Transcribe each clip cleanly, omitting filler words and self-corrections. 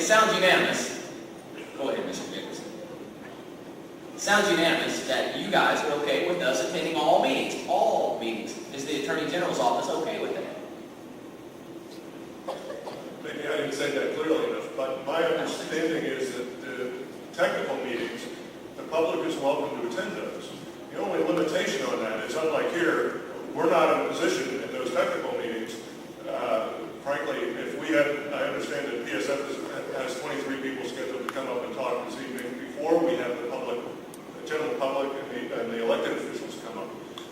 sounds unanimous. Go ahead, Mr. Jacobson. It sounds unanimous that you guys are okay with us attending all meetings. All meetings. Is the Attorney General's office okay with that? Maybe I didn't say that clearly enough, but my understanding is that the technical meetings, the public is welcome to attend those. The only limitation on that is, unlike here, we're not in a position in those technical meetings. Frankly, if we had, I understand that PSF has 23 people scheduled to come up and talk this evening before we have the public, the general public and the elected officials come up.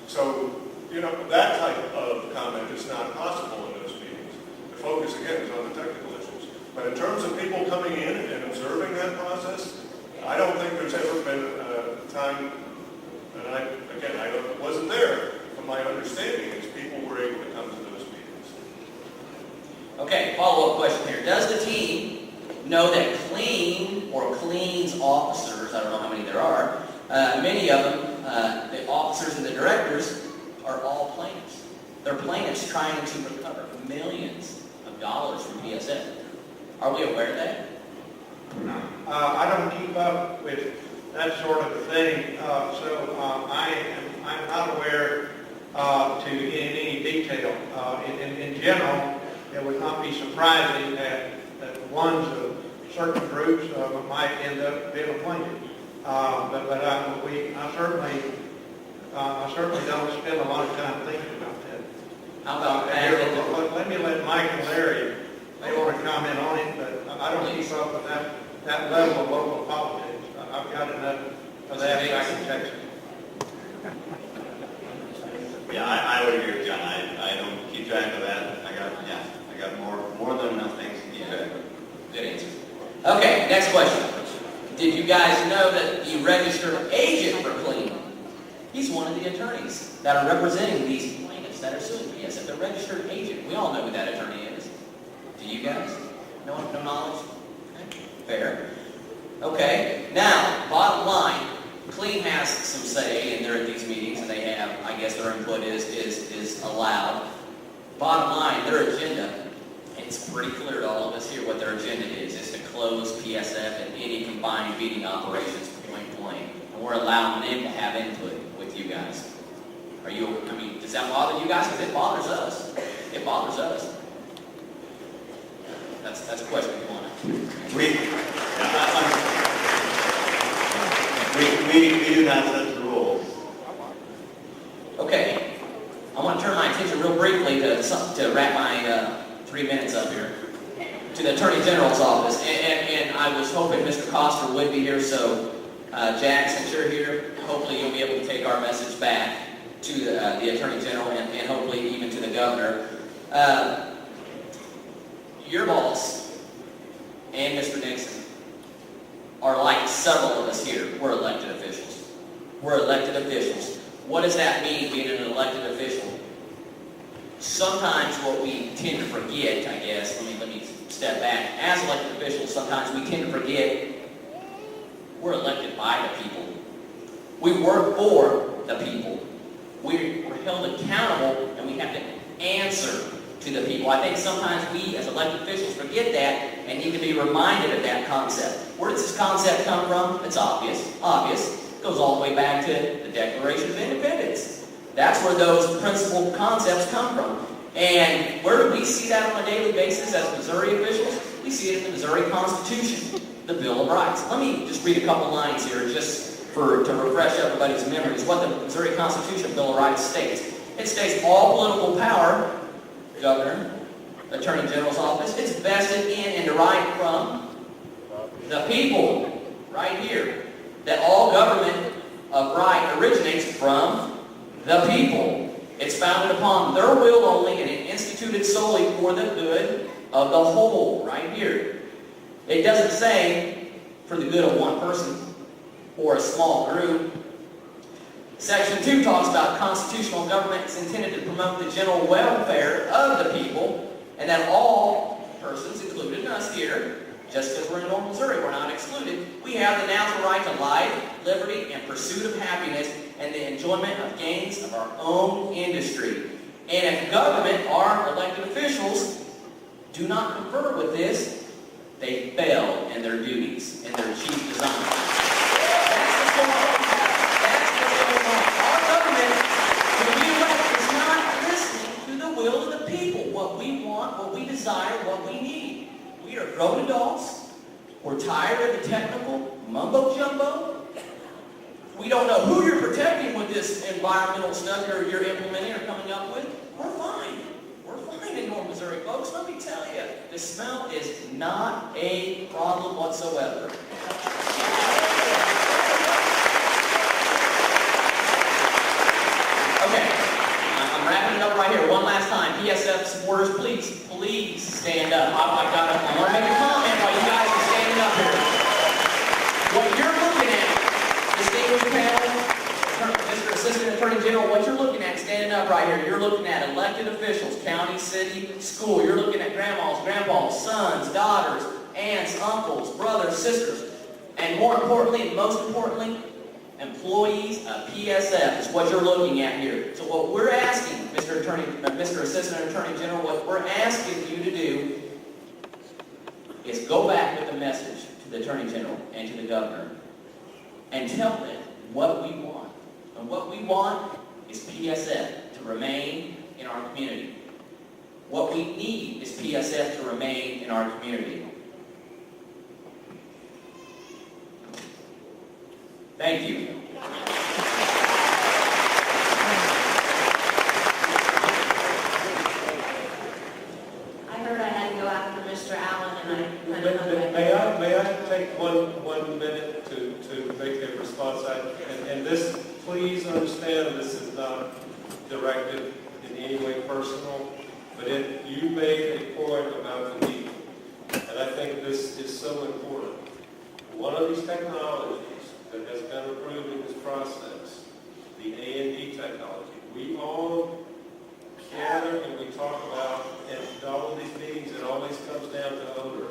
So, you know, that type of comment is not possible in those meetings. The focus, again, is on the technical issues. But in terms of people coming in and observing that process, I don't think there's ever been a time, and I wasn't there, but my understanding is people were able to come to those meetings. Okay, follow-up question here. Does the team know that clean or cleans officers, I don't know how many there are, many of them, the officers and the directors, are all plaintiffs. They're plaintiffs trying to recover millions of dollars from PSF. Are we aware of that? I don't keep up with that sort of thing, so I'm not aware to in any detail. In general, it would not be surprising that ones of certain groups might end up being appointed. But I certainly don't spend a lot of time thinking about that. How about that? Let me let Mike and Larry, they want to comment on it, but I don't keep up with that level of local politics. I've got enough of that back in Texas. Yeah, I would agree with John. I don't keep track of that. I got more than enough things to keep track of. Good answer. Okay, next question. Did you guys know that the registered agent for Clean, he's one of the attorneys that are representing these plaintiffs that are suing PSF, the registered agent. We all know who that attorney is. Do you guys? No knowledge? Okay. Fair. Okay, now, bottom line, Clean has some say, and they're at these meetings, and they have, I guess their input is allowed. Bottom line, their agenda, it's pretty clear to all of us here what their agenda is to close PSF and any combined beating operations point blank. And we're allowing them to have input with you guys. Does that bother you guys? Because it bothers us. It bothers us. That's a question we want to. We do not set the rules. Okay, I want to turn my attention real briefly to wrap my 3 minutes up here to the Attorney General's office. And I was hoping Mr. Coster would be here, so Jack, since you're here, hopefully you'll be able to take our message back to the Attorney General and hopefully even to the Governor. Your boss and Mr. Nixon are like several of us here. We're elected officials. We're elected officials. What does that mean, being an elected official? Sometimes what we tend to forget, I guess, let me step back. As elected officials, sometimes we tend to forget we're elected by the people. We work for the people. We're held accountable, and we have to answer to the people. I think sometimes we, as elected officials, forget that and need to be reminded of that concept. Where does this concept come from? It's obvious. It goes all the way back to the Declaration of Independence. That's where those principal concepts come from. And where do we see that on a daily basis as Missouri officials? We see it in the Missouri Constitution, the Bill of Rights. Let me just read a couple lines here just to refresh everybody's memories. What the Missouri Constitution, Bill of Rights states. It states all political power, Governor, Attorney General's office, it's vested in and derived from the people, right here. That all government of right originates from the people. It's founded upon their will only and instituted solely for the good of the whole, right here. It doesn't say for the good of one person or a small group. Section 2 talks about constitutional government is intended to promote the general welfare of the people, and that all persons, including us here, just because we're in North Missouri, we're not excluded, we have the natural right to life, liberty, and pursuit of happiness, and the enjoyment of gains of our own industry. And if government, our elected officials, do not confer with this, they fail and their duties and their chief design. That's what's going on. That's what's going on. Our government, when we elect, is not listening to the will of the people. What we want, what we desire, what we need. We are grown adults. We're tired of the technical mumbo jumbo. We don't know who you're protecting with this environmental stuff you're implementing or coming up with. We're fine. We're fine in North Missouri, folks. Let me tell you, the smell is not a problem whatsoever. Okay, I'm wrapping it up right here. One last time. PSF supporters, please stand up. I want to make a comment while you guys are standing up here. What you're looking at, distinguished panel, Mr. Assistant Attorney General, what you're looking at standing up right here, you're looking at elected officials, county, city, school. You're looking at grandmas, grandpas, sons, daughters, aunts, uncles, brothers, sisters, and more importantly, and most importantly, employees of PSF is what you're looking at here. So what we're asking, Mr. Assistant Attorney General, what we're asking you to do is go back with a message to the Attorney General and to the Governor and tell them what we want. And what we want is PSF to remain in our community. What we need is PSF to remain in our community. Thank you. I heard I had to go after Mr. Allen, and I kind of hung back. May I take one minute to make a response? And this, please understand, this is not directed in any way personal, but you made a point about the people, and I think this is so important. One of these technologies that has been approved in this process, the A&D technology, we all gather and we talk about, and all of these meetings, it always comes down to odor.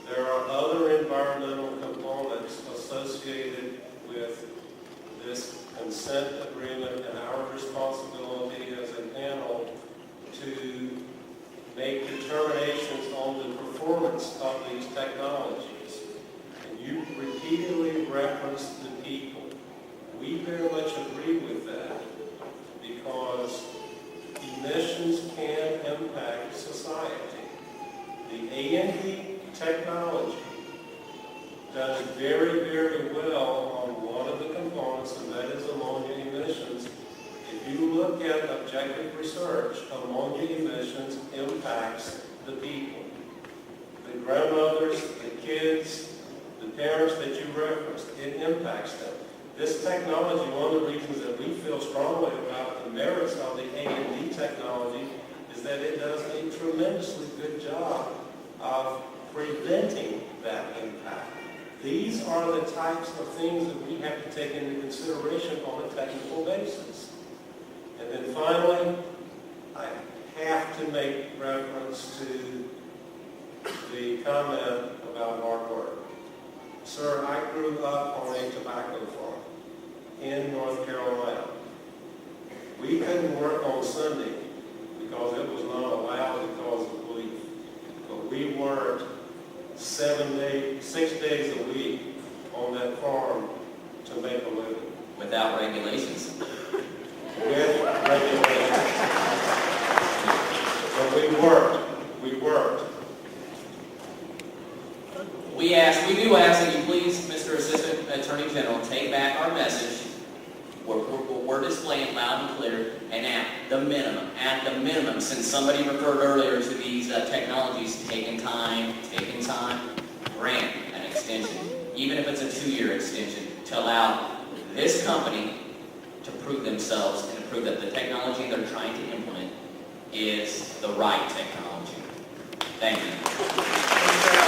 There are other environmental components associated with this consent agreement and our responsibility as a panel to make determinations on the performance of these technologies. And you repeatedly referenced the people. We very much agree with that because emissions can impact society. The A&D technology does very, very well on one of the components, and that is ammonia emissions. If you look at objective research, ammonia emissions impacts the people. The grandmothers, the kids, the parents that you referenced, it impacts them. This technology, one of the reasons that we feel strongly about the merits of the A&D technology is that it does a tremendously good job of preventing that impact. These are the types of things that we have to take into consideration on a technical basis. And then finally, I have to make reference to the comment about hard work. Sir, I grew up on a tobacco farm in North Carolina. We couldn't work on Sunday because it was not allowed because of belief. But we worked 6 days a week on that farm to make a living. Without regulations. With regulations. But we worked. We do ask that you please, Mr. Assistant Attorney General, take back our message. We're displaying loud and clear, and at the minimum, since somebody referred earlier to these technologies taking time, grant an extension, even if it's a 2-year extension, to allow this company to prove themselves and to prove that the technology they're trying to implement is the right technology. Thank you.